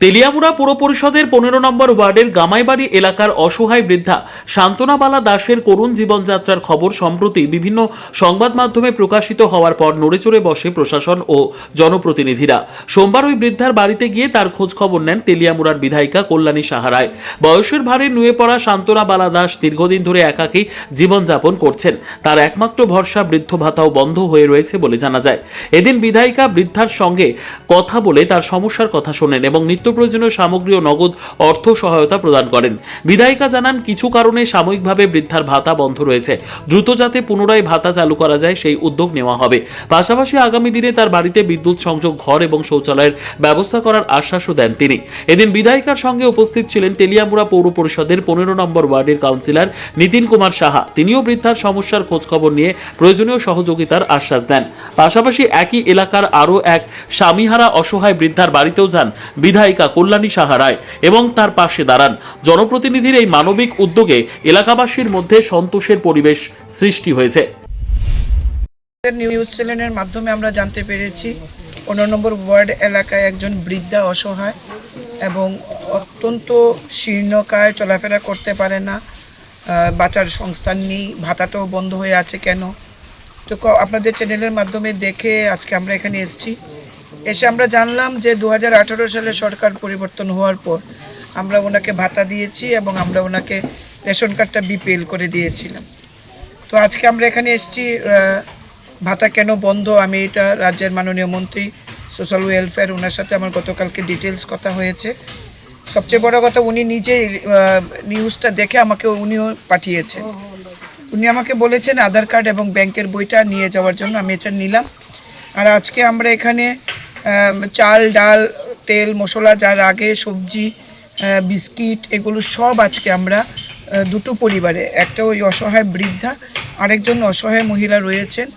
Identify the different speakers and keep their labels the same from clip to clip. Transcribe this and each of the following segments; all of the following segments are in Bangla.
Speaker 1: তেলিয়ামুড়া পুর পরিষদের 15 নম্বর ওয়ার্ডের গামাইবাড়ি এলাকার অসহায় বৃদ্ধা শান্তনাবালা দাসের করুণ জীবনযাত্রার খবর সম্প্রতি বিভিন্ন সংবাদ মাধ্যমে প্রকাশিত হওয়ার পর নড়েচড়ে বসে প্রশাসন ও জনপ্রতিনিধিরা। সোমবার ওই বৃদ্ধার বাড়িতে গিয়ে তার খোঁজ খবর নেন তেলিয়ামুড়ার বিধায়িকা কল্যাণী সাহা রায়। বয়সের ভারে নুয়ে পড়া শান্তনাবালা দাস দীর্ঘদিন ধরে একাকী জীবনযাপন করছেন। তার একমাত্র ভরসা বৃদ্ধ ভাতাও বন্ধ হয়ে রয়েছে বলে জানা যায়। এদিন বিধায়িকা বৃদ্ধার সঙ্গে কথা বলে তার সমস্যার কথা শোনেন এবং প্রয়োজনীয় সামগ্রী ও নগদ অর্থ সহায়তা প্রদান করেন। বিধায়িকা জানান, কিছু কারণে সাময়িকভাবে বৃদ্ধার ভাতা বন্ধ রয়েছে, দ্রুত যাতে পুনরায় ভাতা চালু করা যায় সেই উদ্যোগ নেওয়া হবে। পাশাপাশি আগামী দিনে তার বাড়িতে বিদ্যুৎ সংযোগ, ঘর এবং শৌচালয়ের ব্যবস্থা করার আশ্বাসও দেন তিনি। এদিন বিধায়িকার সঙ্গে উপস্থিত ছিলেন তেলিয়ামুড়া পৌর পরিষদের 15 নম্বর ওয়ার্ডের কাউন্সিলর নিতিন কুমার সাহা। তিনিও বৃদ্ধার সমস্যার খোঁজখবর নিয়ে প্রয়োজনীয় সহযোগিতার আশ্বাস দেন। পাশাপাশি একই এলাকার আরও এক স্বামীহারা অসহায় বৃদ্ধার বাড়িতেও যান বিধায়িকা কল্যাণী সাহা রায় এবং তার পাশে দাঁড়ান। জনপ্রতিনিধির এই মানবিক উদ্যোগে এলাকাবাসীর মধ্যে সন্তোষের পরিবেশ সৃষ্টি হয়েছে।
Speaker 2: নিউজ চ্যানেলের মাধ্যমে আমরা জানতে পেরেছি 15 নম্বর ওয়ার্ড এলাকায় একজন বৃদ্ধা অসহায় এবং অত্যন্ত শীর্ণকায়, চলাফেরা করতে পারে না, বাঁচার সংস্থান নেই, ভাতাটাও বন্ধ হয়ে আছে কেন। তো আপনাদের চ্যানেলের মাধ্যমে দেখে আজকে আমরা এখানে এসে আমরা জানলাম যে 2018 সালে সরকার পরিবর্তন হওয়ার পর আমরা ওনাকে ভাতা দিয়েছি এবং আমরা ওনাকে রেশন কার্ডটা বিপিএল করে দিয়েছিলাম। তো আজকে আমরা এখানে এসেছি, ভাতা কেন বন্ধ, আমি এটা রাজ্যের মাননীয় মন্ত্রী সোশ্যাল ওয়েলফেয়ার, ওনার সাথে আমার গতকালকে ডিটেলস কথা হয়েছে। সবচেয়ে বড় কথা, উনি নিজেই নিউজটা দেখে আমাকে উনিও পাঠিয়েছেন। উনি আমাকে বলেছেন আধার কার্ড এবং ব্যাংকের বইটা নিয়ে যাওয়ার জন্য, আমি এটা নিলাম। আর আজকে আমরা এখানে চাল, ডাল, তেল, মশলা, যার আগে সবজি, বিস্কিট, এগুলো সব আজকে আমরা দুটো পরিবারে, একটা ওই অসহায় বৃদ্ধা, আরেকজন অসহায় মহিলা রয়েছেন,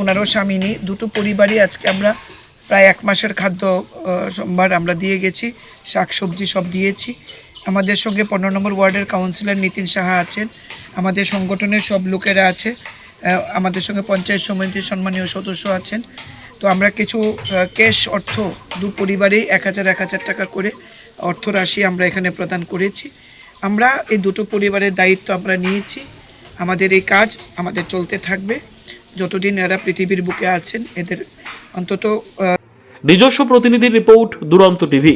Speaker 2: ওনারও স্বামী নেই, দুটো পরিবারই আজকে আমরা প্রায় 1 মাসের খাদ্য সোমবার আমরা দিয়ে গেছি, শাকসবজি সব দিয়েছি। আমাদের সঙ্গে 15 নম্বর ওয়ার্ডের কাউন্সিলর নিতিন সাহা আছেন, আমাদের সংগঠনের সব লোকেরা আছে, আমাদের সঙ্গে পঞ্চায়েত সমিতির সম্মানীয় সদস্য আছেন। তো আমরা কিছু ক্যাশ অর্থ দু পরিবারেই 1000 টাকা করে অর্থ রাশি আমরা এখানে প্রদান করেছি। আমরা এই দুটো পরিবারের দায়িত্ব আমরা নিয়েছি। আমাদের এই কাজ আমাদের চলতে থাকবে যতদিন এরা পৃথিবীর বুকে আছেন। এদের অন্তত
Speaker 1: নিজস্ব প্রতিনিধির রিপোর্ট, দুরন্ত টিভি।